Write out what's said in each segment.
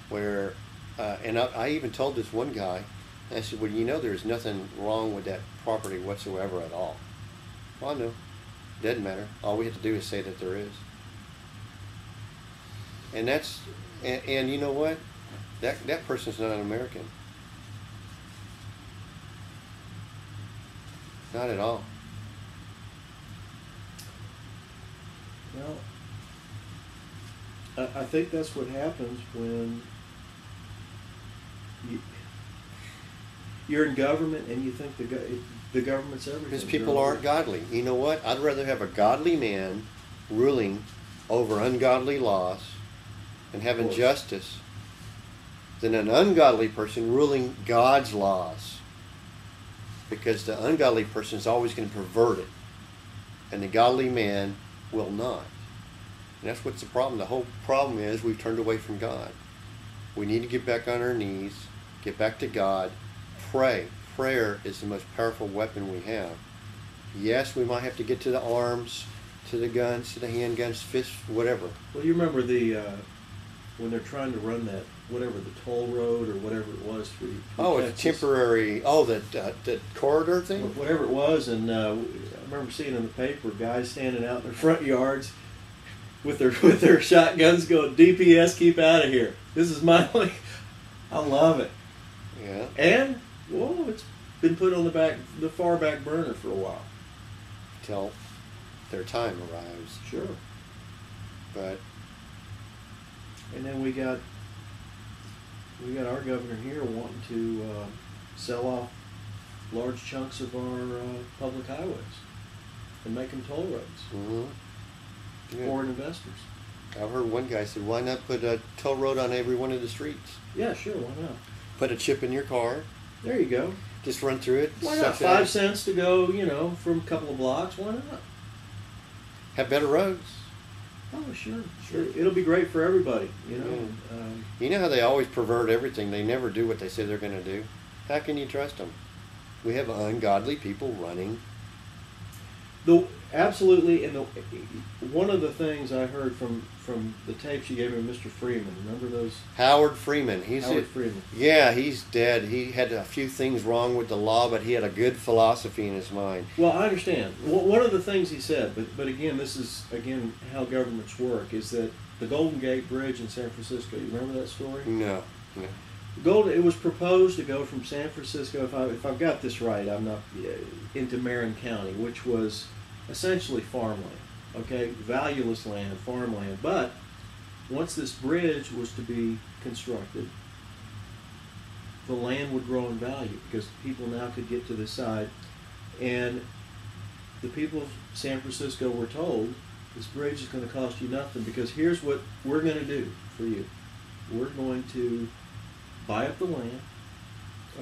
where, and I even told this one guy, I said, well, you know, there's nothing wrong with that property whatsoever at all. Well, I know. Doesn't matter. All we have to do is say that there is. And that's, and you know what? That person's not an American. Not at all. Well, I think that's what happens when you're in government and you think the government's everything. Because people aren't godly. You know what? I'd rather have a godly man ruling over ungodly laws and having justice than an ungodly person ruling God's laws. Because the ungodly person is always going to pervert it, and the godly man will not. And that's what's the problem. The whole problem is we've turned away from God. We need to get back on our knees, get back to God, pray. Prayer is the most powerful weapon we have. Yes, we might have to get to the arms, to the guns, to the handguns, fists, whatever. Well, you remember when they're trying to run that, whatever, the toll road or whatever it was through Texas. It's temporary, that corridor thing? Whatever it was, and I remember seeing in the paper guys standing out in their front yards with their shotguns going, DPS, keep out of here. This is my way. I love it. Yeah. And, whoa, it's been put on the far back burner for a while. Till their time arrives. Sure. But. And then we got our governor here wanting to sell off large chunks of our public highways and make them toll roads. Mm-hmm. Yeah. Foreign investors. I've heard one guy said, why not put a toll road on every one of the streets? Yeah, sure, why not? Put a chip in your car. There you go. Just run through it. Why not? 5 cents to go, from a couple of blocks, why not? Have better roads. Oh, sure. It'll be great for everybody, Yeah. You know how they always pervert everything? They never do what they say they're going to do. How can you trust them? We have ungodly people running. Absolutely, and one of the things I heard from the tapes you gave me, Mr. Freeman, remember those? Howard Freeman. Freeman. Yeah, he's dead. He had a few things wrong with the law, but he had a good philosophy in his mind. Well, I understand. One of the things he said, but again, this is how governments work, is that the Golden Gate Bridge in San Francisco, you remember that story? No. It was proposed to go from San Francisco, if I've got this right, I'm not, into Marin County, which was essentially farmland, okay, valueless land, farmland. But once this bridge was to be constructed, the land would grow in value because people now could get to this side, and the people of San Francisco were told, this bridge is going to cost you nothing because here's what we're going to do for you. We're going to buy up the land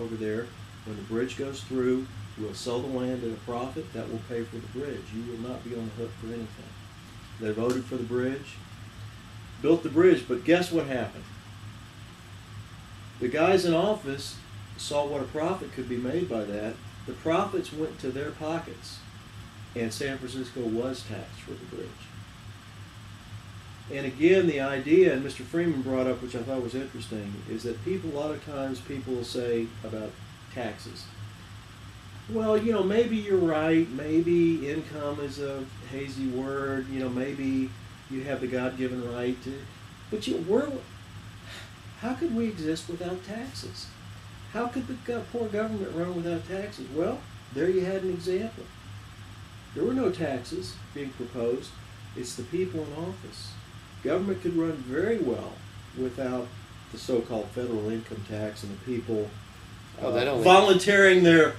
over there. When the bridge goes through, we'll sell the land at a profit. That will pay for the bridge. You will not be on the hook for anything. They voted for the bridge, built the bridge, but guess what happened? The guys in office saw what a profit could be made by that. The profits went to their pockets, and San Francisco was taxed for the bridge. And again, the idea, and Mr. Freeman brought up, which I thought was interesting, is that a lot of times people will say about taxes, well, maybe you're right, maybe income is a hazy word, maybe you have the God-given right to, but how could we exist without taxes? How could the poor government run without taxes? Well, there you had an example. There were no taxes being proposed. It's the people in office. Government could run very well without the so-called federal income tax and the people volunteering their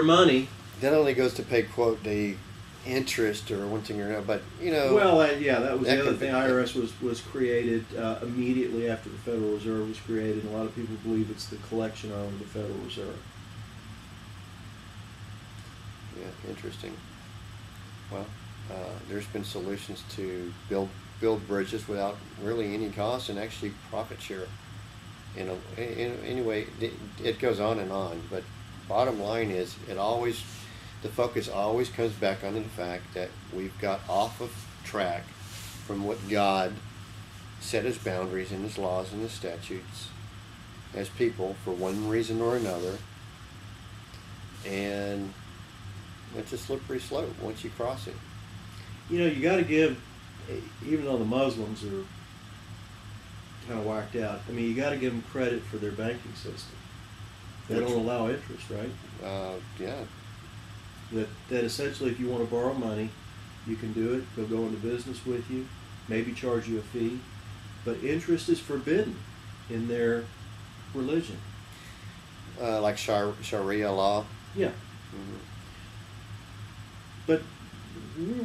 money. That only goes to pay, quote, the interest or one thing or another, but, Well, that was the other thing. IRS was created immediately after the Federal Reserve was created, and a lot of people believe it's the collection arm of the Federal Reserve. Yeah, interesting. Well, there's been solutions to build bridges without really any cost and actually profit share. Anyway, it goes on and on, but bottom line is the focus always comes back on the fact that we've got off of track from what God set his boundaries and his laws and his statutes as people for one reason or another. And it's a slippery slope once you cross it. You know, you got to give, even though the Muslims are kind of whacked out, I mean, you got to give them credit for their banking system. They don't allow interest, right? Yeah. That essentially, if you want to borrow money, you can do it. They'll go into business with you, maybe charge you a fee, but interest is forbidden in their religion. Like Sharia law. Yeah. Mm-hmm. But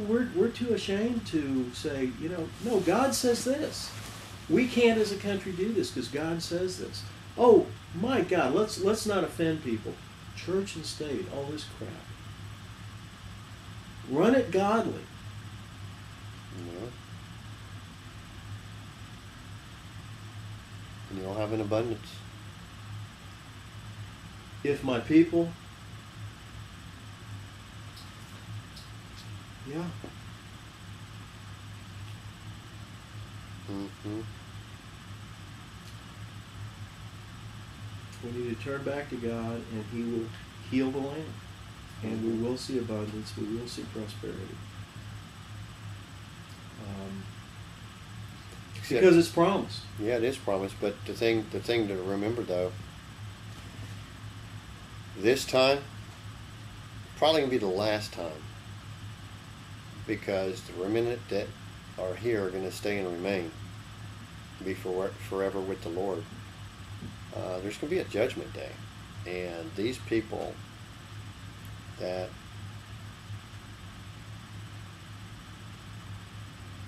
we're too ashamed to say, you know, no, God says this. We can't as a country do this because God says this. Oh my God, let's not offend people. Church and state, all this crap. Run it godly. Yeah. And you'll have an abundance. If my people, yeah. Mm-hmm. We need to turn back to God, and He will heal the land. And we will see abundance. We will see prosperity. Because it's promised. Yeah, it is promised. But the thing to remember, though, this time probably gonna be the last time, because the remnant that are here are gonna stay and remain, be forever with the Lord. There's gonna be a judgment day, and these people that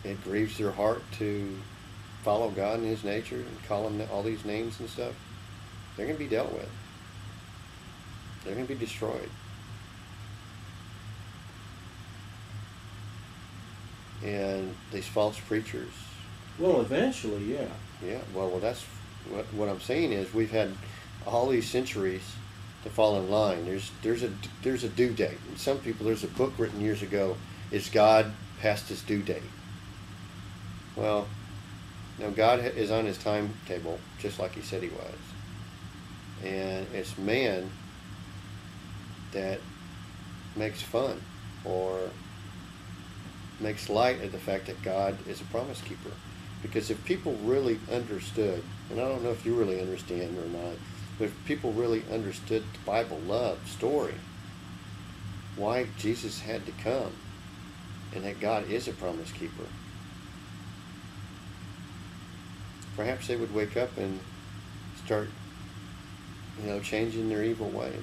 it grieves their heart to follow God and His nature and call Him all these names and stuff, they're going to be dealt with. They're going to be destroyed. And these false preachers. Well, eventually, yeah. Yeah, well, that's what I'm saying is we've had all these centuries to fall in line. There's a due date. And some people, there's a book written years ago, is God past His due date? Well, now God is on His timetable, just like He said He was. And it's man that makes fun or makes light of the fact that God is a promise keeper. Because if people really understood, and I don't know if you really understand or not, but if people really understood the Bible love story, why Jesus had to come, and that God is a promise keeper, perhaps they would wake up and start, changing their evil ways.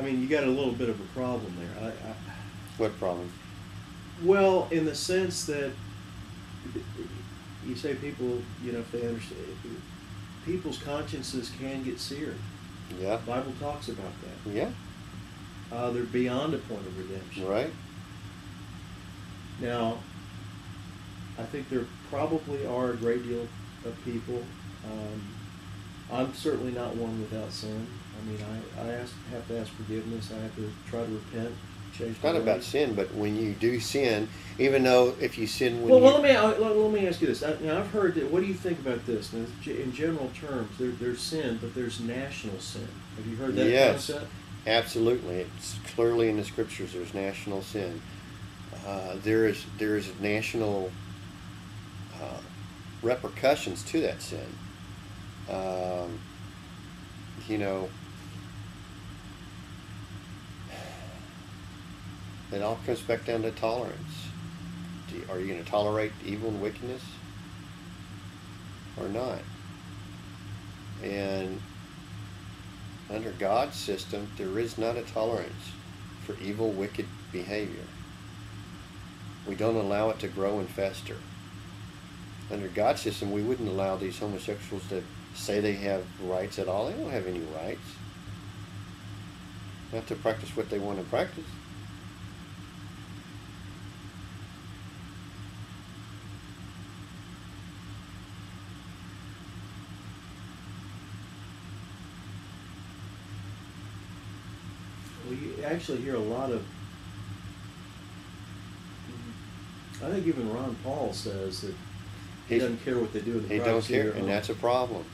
You got a little bit of a problem there. What problem? Well, in the sense that you say people, if they understand, people's consciences can get seared. Yeah. The Bible talks about that. Yeah. They're beyond a point of redemption. Right. Now, I think there probably are a great deal of people. I'm certainly not one without sin. I mean, I have to ask forgiveness. I have to try to repent, change. It's not about sin, but when you do sin, even though if you sin when let me ask you this. I've heard that. What do you think about this? Now, in general terms, there's sin, but there's national sin. Have you heard that concept? Absolutely. It's clearly in the scriptures. There's national sin. There is national repercussions to that sin. It all comes back down to tolerance. Are you going to tolerate evil and wickedness or not? And under God's system, there is not a tolerance for evil, wicked behavior. We don't allow it to grow and fester. Under God's system, we wouldn't allow these homosexuals to say they have rights at all. They don't have any rights. They have to practice what they want to practice. Well, you actually hear a lot of. I think even Ron Paul says that he doesn't care what they do in the He don't privacy of care, their and home. that's a problem.